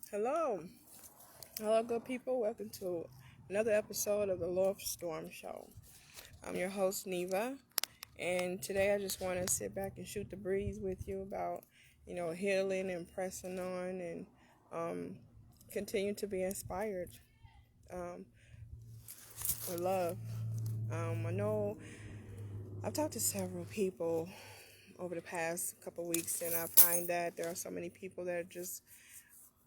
Hello. Hello, good people. Welcome to another episode of the Love Storm Show. I'm your host, Neva, and today I just want to sit back and shoot the breeze with you about, healing and pressing on and um, continue to be inspired um, with love. I know I've talked to several people over the past couple of weeks, and I find that there are so many people that are just,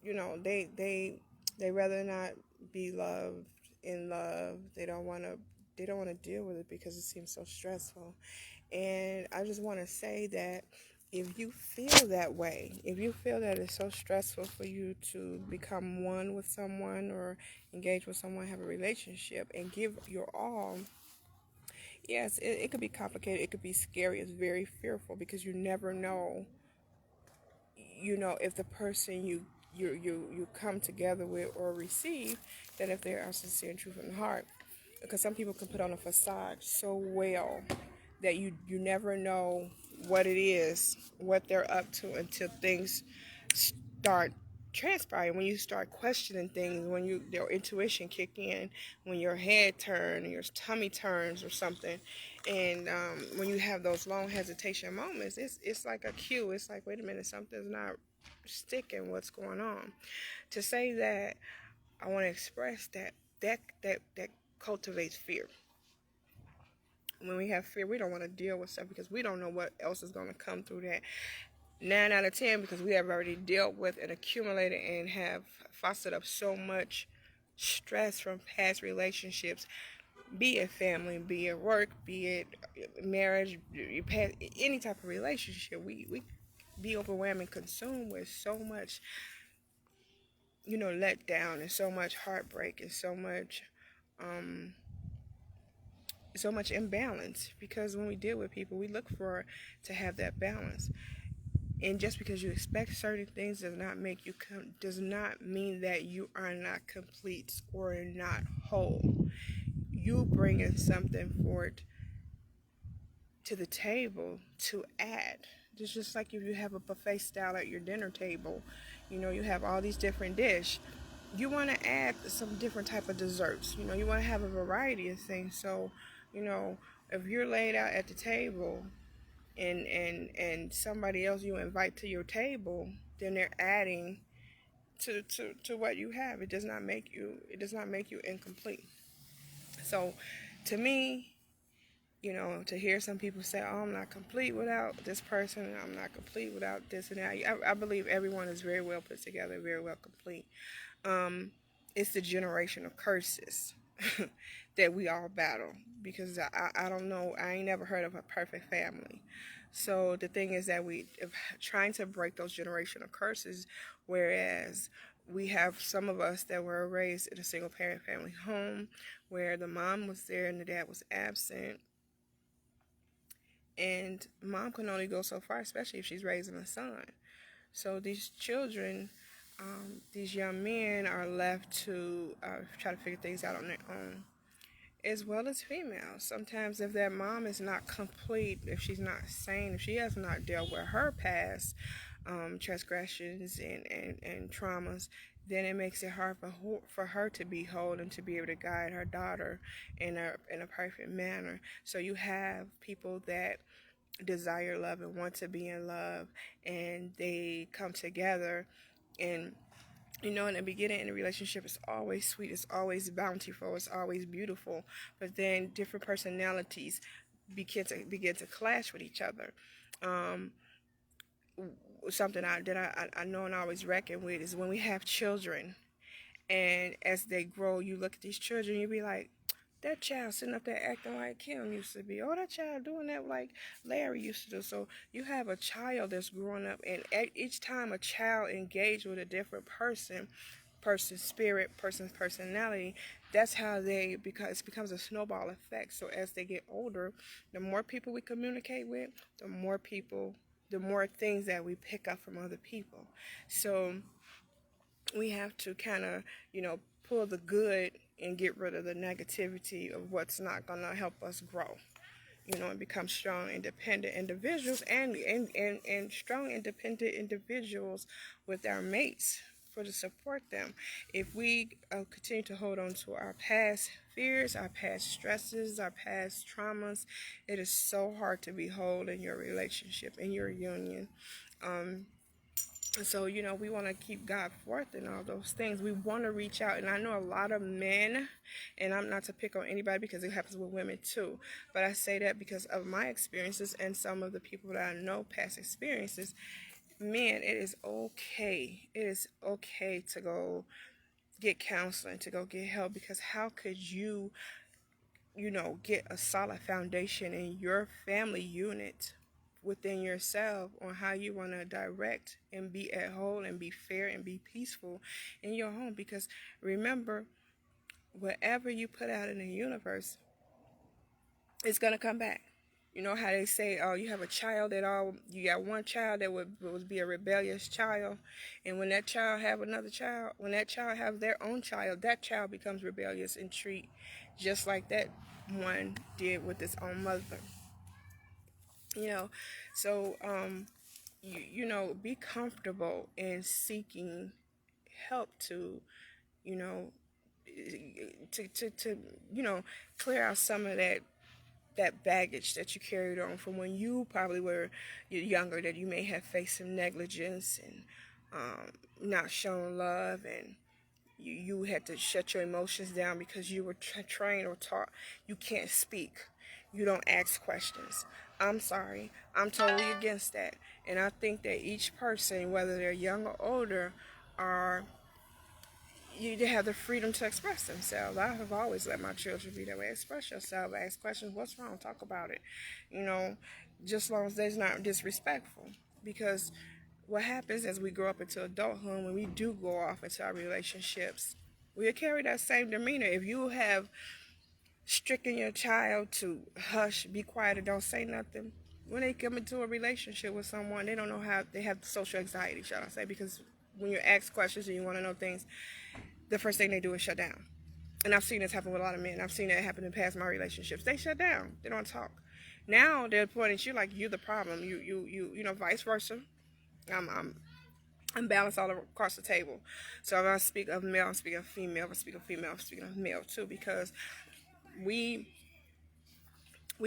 they rather not be loved in love. They don't want to deal with it because it seems so stressful. And I just want to say that if you feel that way, if you feel that it's so stressful for you to become one with someone or engage with someone, have a relationship, and give your all, yes, it could be complicated. It could be scary. It's very fearful because you never know, if the person you come together with or receive, that if they are sincere and true from the heart. Because some people can put on a facade so well that you never know what it is, what they're up to until things start transpiring. When you start questioning things, when your intuition kick in, when your head turns, your tummy turns or something, and when you have those long hesitation moments, it's like a cue. It's like, wait a minute, something's not sticking. What's going on? To say that, I want to express that cultivates fear. When we have fear, we don't want to deal with stuff because we don't know what else is going to come through that. 9 out of 10, because we have already dealt with and accumulated and have fostered up so much stress from past relationships, be it family, be it work, be it marriage, any type of relationship. We be overwhelmed and consumed with so much, let down, and so much heartbreak, and um, so much imbalance. Because when we deal with people, we look for to have that balance. And just because you expect certain things does not mean that you are not complete or not whole. You bringing something forward to the table to add. It's just like if you have a buffet style at your dinner table, you have all these different dishes. You want to add some different type of desserts. You want to have a variety of things. So, you know, if you're laid out at the table and somebody else you invite to your table, then they're adding to what you have. It does not make you incomplete. So, to me, to hear some people say, "Oh, I'm not complete without this person. I'm not complete without this and that." I believe everyone is very well put together, very well complete. Um, it's the generational curses that we all battle, because I don't know. I ain't never heard of a perfect family. So the thing is that we if trying to break those generational curses, whereas we have some of us that were raised in a single parent family home where the mom was there and the dad was absent, and mom can only go so far, especially if she's raising a son. So these children, these young men are left to try to figure things out on their own, as well as females. Sometimes if that mom is not complete, if she's not sane, if she has not dealt with her past transgressions and traumas, then it makes it hard for her to be whole and to be able to guide her daughter in a perfect manner. So you have people that desire love and want to be in love, and they come together, and in the beginning in the relationship, it's always sweet, it's always bountiful, it's always beautiful. But then different personalities begin to clash with each other. Um, Something that I know and always reckon with is when we have children, and as they grow, you look at these children, you be like, that child sitting up there acting like Kim used to be. Oh, that child doing that like Larry used to do. So you have a child that's growing up, and each time a child engage with a different person's spirit, person's personality, that's how because it becomes a snowball effect. So as they get older, the more people we communicate with, the more things that we pick up from other people. So we have to kind of, pull the good and get rid of the negativity of what's not going to help us grow, and become strong, independent individuals, and strong, independent individuals with our mates. for to support them. If we continue to hold on to our past fears, our past stresses, our past traumas, it is so hard to be whole in your relationship, in your union. So, we want to keep God forth and all those things. We want to reach out. And I know a lot of men, and I'm not to pick on anybody because it happens with women too, but I say that because of my experiences and some of the people that I know past experiences. Men, it is okay. It is okay to go get counseling, to go get help, because how could you, get a solid foundation in your family unit within yourself on how you want to direct and be at whole and be fair and be peaceful in your home? Because remember, whatever you put out in the universe, it's going to come back. You know how they say, oh, you have a child you got one child that would be a rebellious child, and when that child have another child, when that child have their own child, that child becomes rebellious and treat just like that one did with his own mother. So be comfortable in seeking help to, you know, to clear out some of that baggage that you carried on from when you probably were younger, that you may have faced some negligence and not shown love, and you had to shut your emotions down because you were trained or taught you can't speak, you don't ask questions. I'm sorry, I'm totally against that. And I think that each person, whether they're young or older, are you have the freedom to express themselves. I have always let my children be that way. Express yourself, ask questions. What's wrong? Talk about it. Just as long as they're not disrespectful. Because what happens as we grow up into adulthood, when we do go off into our relationships, we'll carry that same demeanor. If you have stricken your child to hush, be quiet, and don't say nothing, when they come into a relationship with someone, they don't know how, they have social anxiety, shall I say, because when you ask questions and you want to know things, the first thing they do is shut down. And I've seen this happen with a lot of men. I've seen that happen in past my relationships. They shut down. They don't talk. Now they're pointing at you like you're the problem. Vice versa. I'm balanced all across the table. So if I speak of male, I'm speaking of female. If I speak of female, I'm speaking of male too, because we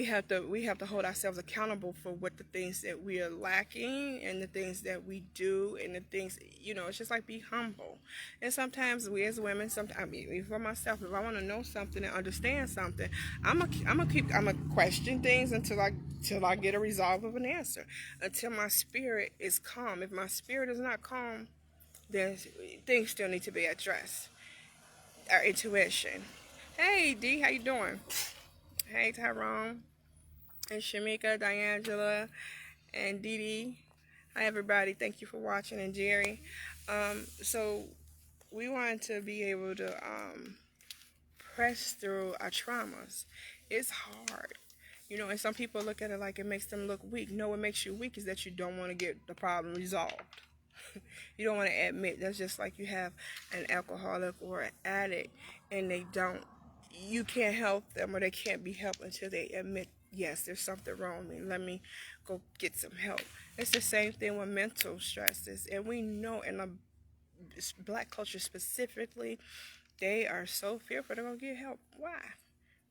have to hold ourselves accountable for what the things that we are lacking and the things that we do and the things, it's just like be humble. And sometimes we as women, even for myself, if I want to know something and understand something, I'm gonna question things until I get a resolve of an answer, until my spirit is calm. If my spirit is not calm, then things still need to be addressed. Our intuition. Hey D, how you doing? Hey Tyrone and Shamika, Diangela, and Dee Dee. Hi everybody, thank you for watching, and Jerry. So we wanted to be able to press through our traumas. It's hard. And some people look at it like it makes them look weak. No, what makes you weak is that you don't want to get the problem resolved. You don't want to admit. That's just like you have an alcoholic or an addict, and you can't help them, or they can't be helped until they admit, yes, there's something wrong with me. Let me go get some help. It's the same thing with mental stresses. And we know in the black culture specifically, they are so fearful they're going to get help. Why?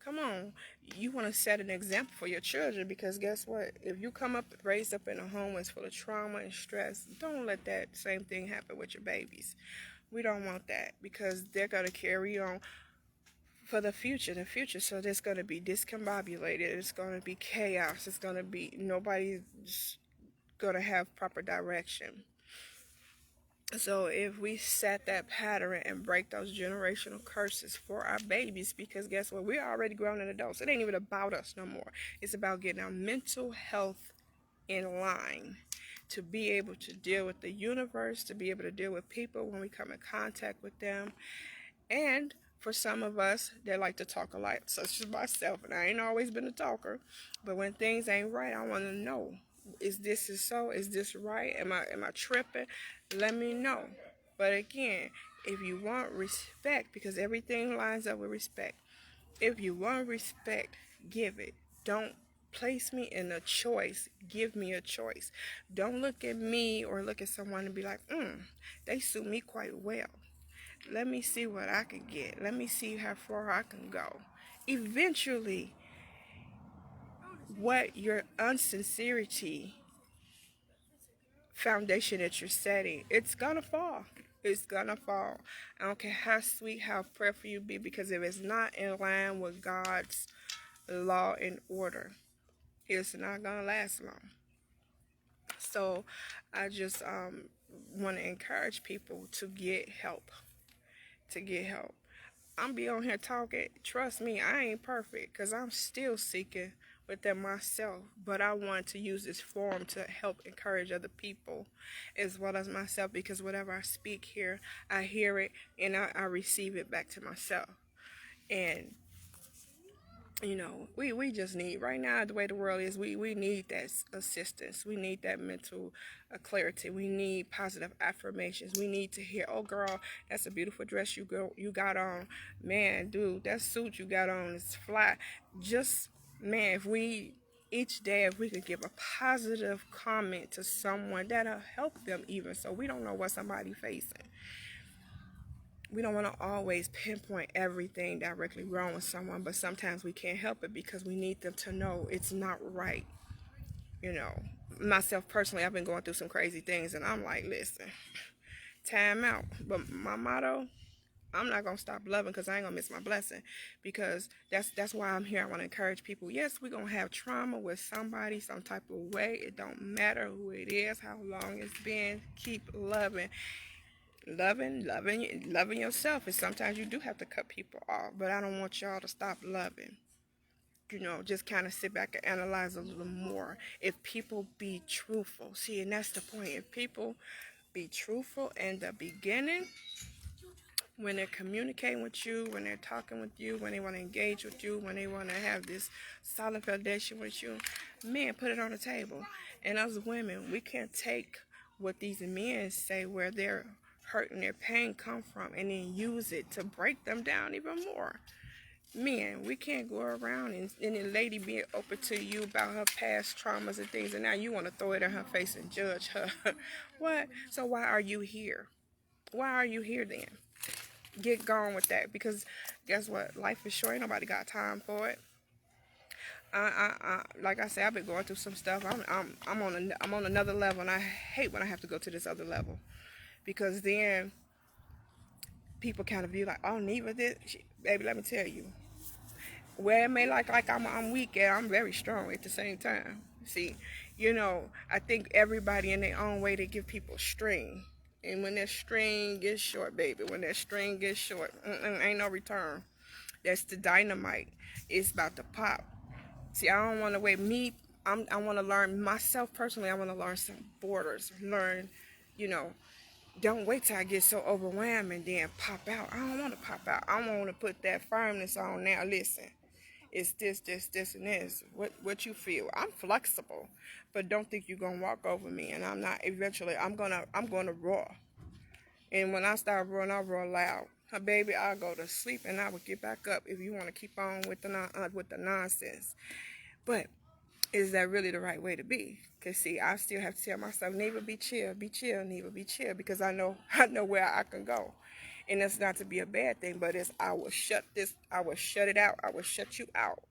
Come on. You want to set an example for your children, because guess what? If you come up raised up in a home that's full of trauma and stress, don't let that same thing happen with your babies. We don't want that, because they're going to carry on for the future. So there's going to be discombobulated. It's going to be chaos. It's going to be, nobody's going to have proper direction. So if we set that pattern and break those generational curses for our babies, because guess what? We're already grown and adults. It ain't even about us no more. It's about getting our mental health in line to be able to deal with the universe, to be able to deal with people when we come in contact with them. And for some of us that like to talk a lot, such as myself, and I ain't always been a talker, but when things ain't right, I want to know, is this so? Is this right? Am I tripping? Let me know. But again, if you want respect, because everything lines up with respect. If you want respect, give it. Don't place me in a choice. Give me a choice. Don't look at me or look at someone and be like, they suit me quite well. Let me see what I can get. Let me see how far I can go. Eventually, what your unsincerity foundation that you're setting, it's gonna fall. It's gonna fall. I don't care how sweet, how prayerful you be, because if it's not in line with God's law and order, it's not gonna last long. So I just want to encourage people to get help. To get help. I'm be on here talking. Trust me, I ain't perfect because I'm still seeking within myself. But I want to use this forum to help encourage other people as well as myself, because whatever I speak here, I hear it and I receive it back to myself. And you know, we just need, right now, the way the world is, we need that assistance. We need that mental clarity. We need positive affirmations. We need to hear, oh girl, that's a beautiful dress you got on. Man, dude, that suit you got on is fly. Just, man, if we each day, if we could give a positive comment to someone, that'll help them. Even so, we don't know what somebody's facing. We don't want to always pinpoint everything directly wrong with someone, but sometimes we can't help it because we need them to know it's not right. You know, myself personally, I've been going through some crazy things, and I'm like, listen, time out. But my motto, I'm not gonna stop loving because I ain't gonna miss my blessing. Because that's why I'm here. I want to encourage people. Yes, we're gonna have trauma with somebody, some type of way. It don't matter who it is, how long it's been. Keep loving. Loving yourself. And sometimes you do have to cut people off, but I don't want y'all to stop loving. You know, just kind of sit back and analyze a little more. If people be truthful, see, and that's the point. If people be truthful in the beginning, when they're communicating with you, when they're talking with you, when they want to engage with you, when they want to have this solid foundation with you, men, put it on the table. And as women, we can't take what these men say, where they're hurt and their pain come from, and then use it to break them down even more. Men, we can't go around and a lady being open to you about her past traumas and things, and now you want to throw it in her face and judge her. What? So why are you here? Why are you here then? Get gone with that, because guess what? Life is short. Ain't nobody got time for it. Like I said, I've been going through some stuff. I'm on another level, and I hate when I have to go to this other level, because then people kind of view like, oh, Neva, this, baby, let me tell you, where it may like I'm weak, and I'm very strong at the same time. See, you know, I think everybody in their own way, they give people string. And when that string gets short, baby, when that string gets short, ain't no return. That's the dynamite. It's about to pop. See, I don't want to wait. I want to learn myself personally. I want to learn some borders. Learn, you know, don't wait till I get so overwhelmed and then pop out. I don't want to pop out. I want to put that firmness on now. Listen, it's this, and this. What you feel? I'm flexible, but don't think you're gonna walk over me. And I'm not. Eventually, I'm gonna roar. And when I start roaring, I roar loud. Baby, I'll go to sleep and I will get back up if you want to keep on with the nonsense. But is that really the right way to be? Because see, I still have to tell myself, Neva, be chill, Neva, be chill, because I know where I can go. And it's not to be a bad thing, but it's I will shut it out, I will shut you out.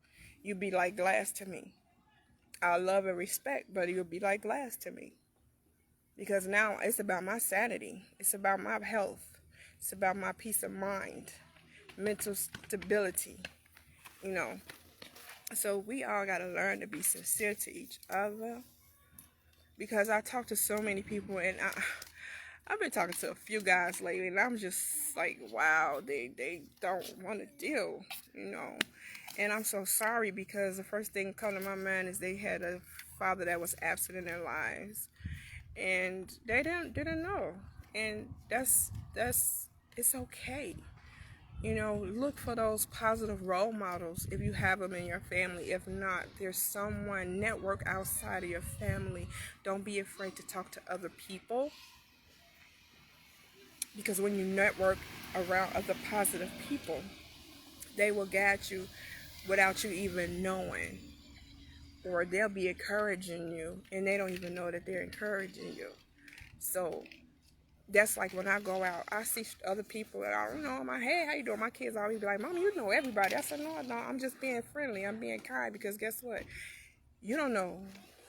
You be like glass to me. I love and respect, but you'll be like glass to me. Because now it's about my sanity. It's about my health. It's about my peace of mind, mental stability, you know. So we all got to learn to be sincere to each other. Because I talk to so many people, and I've been talking to a few guys lately, and I'm just like, wow, they don't want to deal, you know. And I'm so sorry, because the first thing that come to my mind is they had a father that was absent in their lives, and they didn't know. And that's it's okay. You know, look for those positive role models if you have them in your family. If not, there's someone, network outside of your family. Don't be afraid to talk to other people, because when you network around other positive people, they will guide you without you even knowing. or they'll be encouraging you and they don't even know that they're encouraging you. So that's like when I go out, I see other people that I don't know. I'm like, hey, how you doing? My kids always be like, Mom, you know everybody. I said, no, no, I'm just being friendly. I'm being kind because guess what? You don't know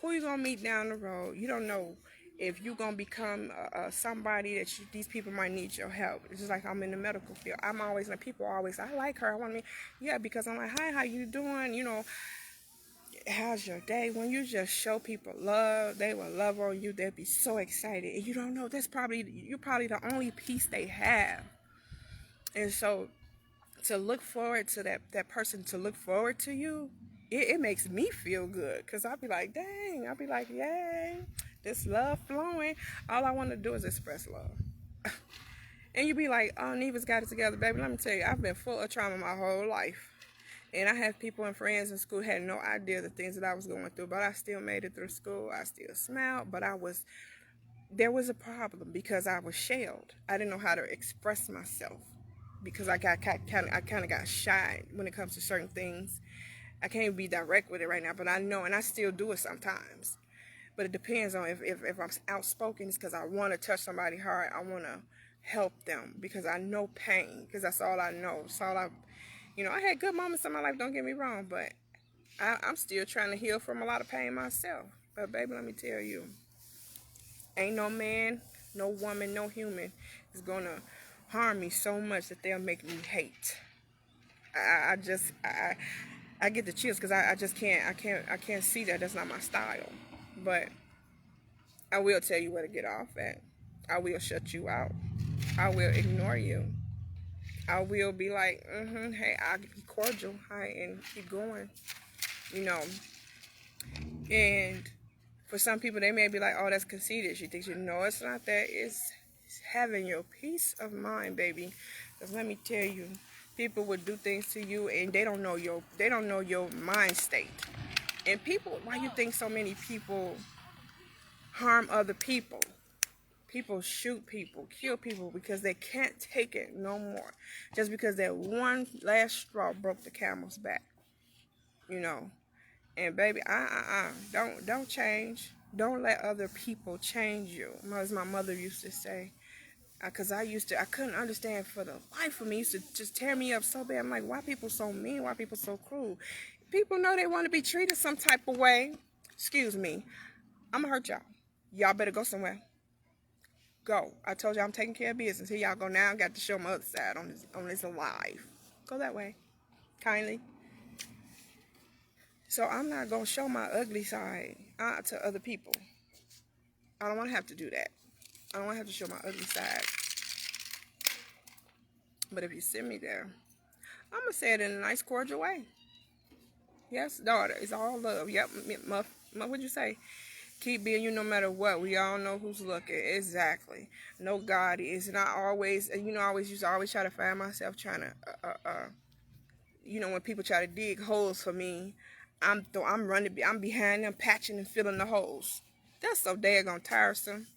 who you're going to meet down the road. You don't know if you're going to become somebody that these people might need your help. It's just like I'm in the medical field. I'm always, like, people always, I like her. I want me, yeah, because I'm like, hi, how you doing? You know, how's your day? When you just show people love, they will love on you. They'll be so excited. And you don't know, you're probably the only piece they have. And so to look forward to that person, to look forward to you, it makes me feel good. Because I'll be like, dang, I'll be like, yay, this love flowing. All I want to do is express love. And you be like, oh, Neva's got it together, baby. Let me tell you, I've been full of trauma my whole life. And I have people and friends in school had no idea the things that I was going through, but I still made it through school. I still smiled, but there was a problem because I was shelled. I didn't know how to express myself because I kind of got shy when it comes to certain things. I can't be direct with it right now, but I know, and I still do it sometimes. But it depends on if I'm outspoken, it's because I want to touch somebody's heart. I want to help them because I know pain, because that's all I know. It's all I had good moments in my life, don't get me wrong, but I'm still trying to heal from a lot of pain myself. But baby, let me tell you, ain't no man, no woman, no human is going to harm me so much that they'll make me hate. I get the chills because I just can't see that. That's not my style. But I will tell you where to get off at. I will shut you out. I will ignore you. I will be like, hey, I'll be cordial, hi, and keep going, you know. And for some people, they may be like, oh, that's conceited. She thinks, it's not that. It's having your peace of mind, baby. Because let me tell you, people would do things to you, and they don't know your mind state. And people, why you think so many people harm other people? People shoot people, kill people because they can't take it no more. Just because that one last straw broke the camel's back, And baby, don't change. Don't let other people change you. As my mother used to say, because I couldn't understand for the life of me. It used to just tear me up so bad. I'm like, why people so mean? Why people so cruel? People know they want to be treated some type of way. Excuse me. I'm going to hurt y'all. Y'all better go somewhere. Go. I told you I'm taking care of business. Here y'all go now. I got to show my other side on this live. Go that way. Kindly. So I'm not going to show my ugly side to other people. I don't want to have to do that. I don't want to have to show my ugly side. But if you send me there, I'm going to say it in a nice, cordial way. Yes, daughter, it's all love. Yep, Muff, what'd you say? Keep being you no matter what. We all know who's looking. Exactly. No God is. And I always, I used to always try to find myself trying to, when people try to dig holes for me, I'm running, I'm behind them, patching and filling the holes. That's so daggone tiresome.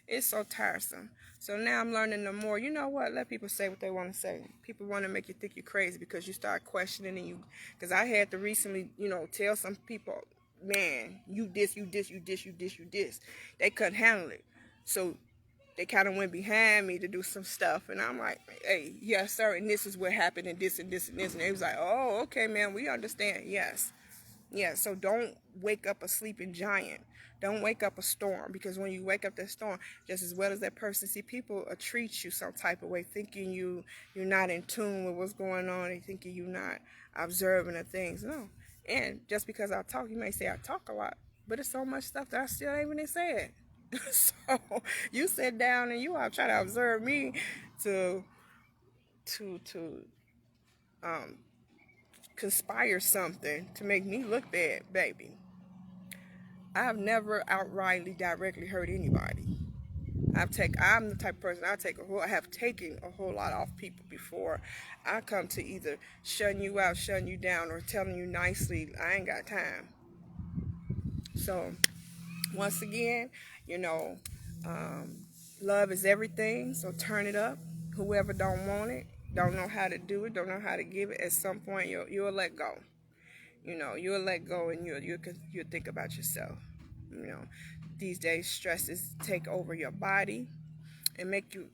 It's so tiresome. So now I'm learning the more, you know what, let people say what they want to say. People want to make you think you're crazy because you start questioning and because I had to recently, tell some people, man, you this. They couldn't handle it. So they kind of went behind me to do some stuff. And I'm like, hey, yes, sir, and this is what happened and this and this and this. And they was like, oh, okay, man, we understand. Yes. Yeah, so don't wake up a sleeping giant. Don't wake up a storm, because when you wake up that storm, just as well as that person, see, people treat you some type of way, thinking you're not in tune with what's going on. They thinking you're not observing the things. No. And just because I talk, you may say I talk a lot, but it's so much stuff that I still ain't even said. So you sit down and you all try to observe me to conspire something to make me look bad, baby. I have never outrightly directly hurt anybody. I'm the type of person, I have taken a whole lot off people before I come to either shutting you out, shutting you down, or telling you nicely, I ain't got time. So once again, love is everything. So turn it up. Whoever don't want it, don't know how to do it, don't know how to give it, at some point you'll let go. You'll let go, and you'll think about yourself. These days stresses take over your body and make you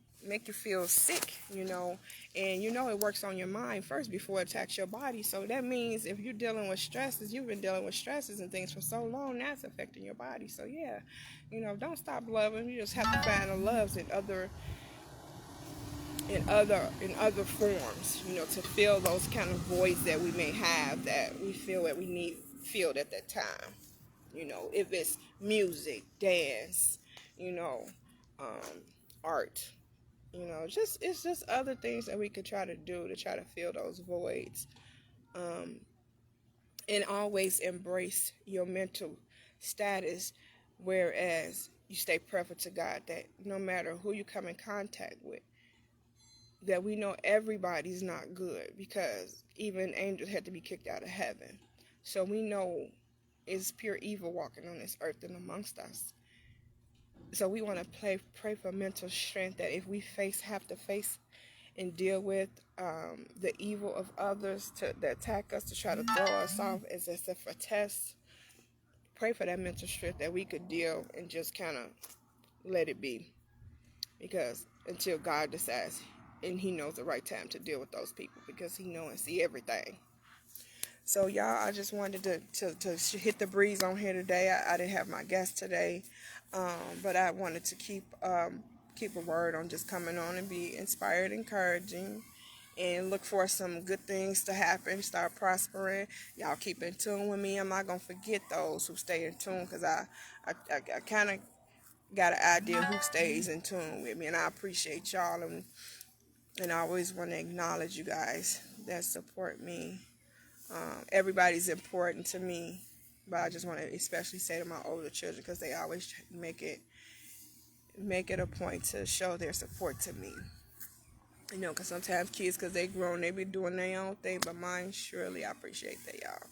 feel sick, and it works on your mind first before it attacks your body. So that means if you're dealing with stresses, you've been dealing with stresses and things for so long, that's affecting your body. So yeah, don't stop loving. You just have to find the loves in other forms, to fill those kind of voids that we may have, that we feel that we need filled at that time. If it's music, dance, art, it's just other things that we could try to do to try to fill those voids. And always embrace your mental status, whereas you stay perfect to God, that no matter who you come in contact with, that we know everybody's not good, because even angels had to be kicked out of heaven. So we know it's pure evil walking on this earth and amongst us. So we want to pray for mental strength, that if we have to face and deal with the evil of others that attack us to try to throw us off as if a test, pray for that mental strength that we could deal and just kind of let it be. Because until God decides, and he knows the right time to deal with those people, because he knows and see everything. So y'all, I just wanted to hit the breeze on here today. I didn't have my guest today, but I wanted to keep a word on just coming on and be inspired, encouraging, and look for some good things to happen, start prospering. Y'all keep in tune with me. I'm not going to forget those who stay in tune, because I kind of got an idea who stays in tune with me, and I appreciate y'all, and I always want to acknowledge you guys that support me. Everybody's important to me, but I just want to especially say to my older children, because they always make it a point to show their support to me. Because sometimes kids, because they grown, they be doing their own thing, but mine, surely I appreciate that, y'all.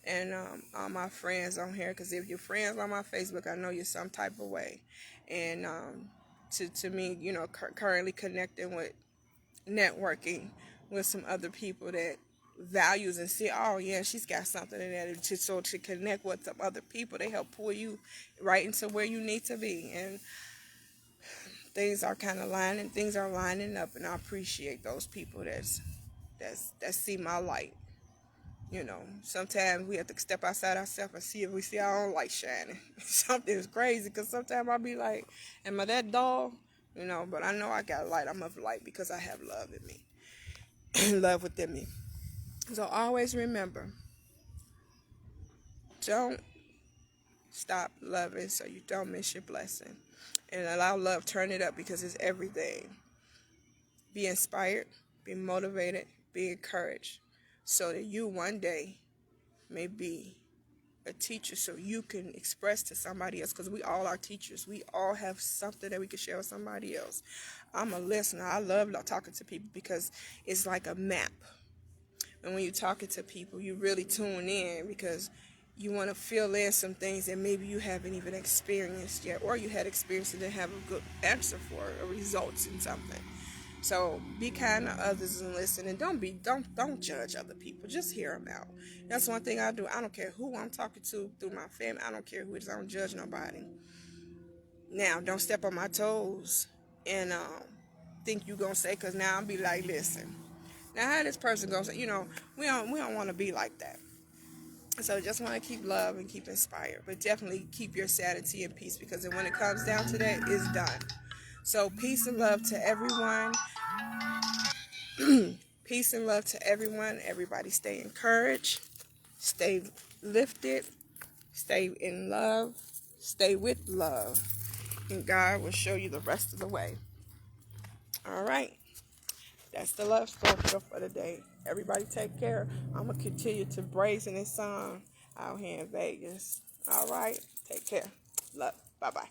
And all my friends on here, because if you're friends on my Facebook, I know you're some type of way. And to me, currently connecting with, networking with some other people that values and see, oh yeah, she's got something in there, to connect with some other people, they help pull you right into where you need to be. And things are lining up, and I appreciate those people that see my light. Sometimes we have to step outside ourselves and see if we see our own light shining. Something's crazy, because sometimes I'll be like, am I that dull? But I know I got light. I'm of light because I have love in me, love within me. So always remember, don't stop loving so you don't miss your blessing. And allow love, turn it up, because it's everything. Be inspired, be motivated, be encouraged, so that you one day may be a teacher, so you can express to somebody else, because we all are teachers. We all have something that we can share with somebody else. I'm a listener. I love talking to people, because it's like a map. And when you're talking to people, you really tune in, because you want to fill in some things that maybe you haven't even experienced yet, or you had experienced and didn't have a good answer for, or results in something. So be kind to others and listen, and don't judge other people. Just hear them out. That's one thing I do. I don't care who I'm talking to through my family. I don't care who it is. I don't judge nobody. Now, don't step on my toes and think you gonna say, because now I'll be like, listen, now how this person gonna say? We don't want to be like that. So just want to keep love and keep inspired, but definitely keep your sanity and peace, because when it comes down to that, it's done. So peace and love to everyone. Peace and love to everyone. Everybody stay encouraged, stay lifted, stay in love, stay with love, and God will show you the rest of the way. All right. That's the love story for today. Everybody take care. I'm going to continue to brazen this song out here in Vegas. All right. Take care. Love. Bye-bye.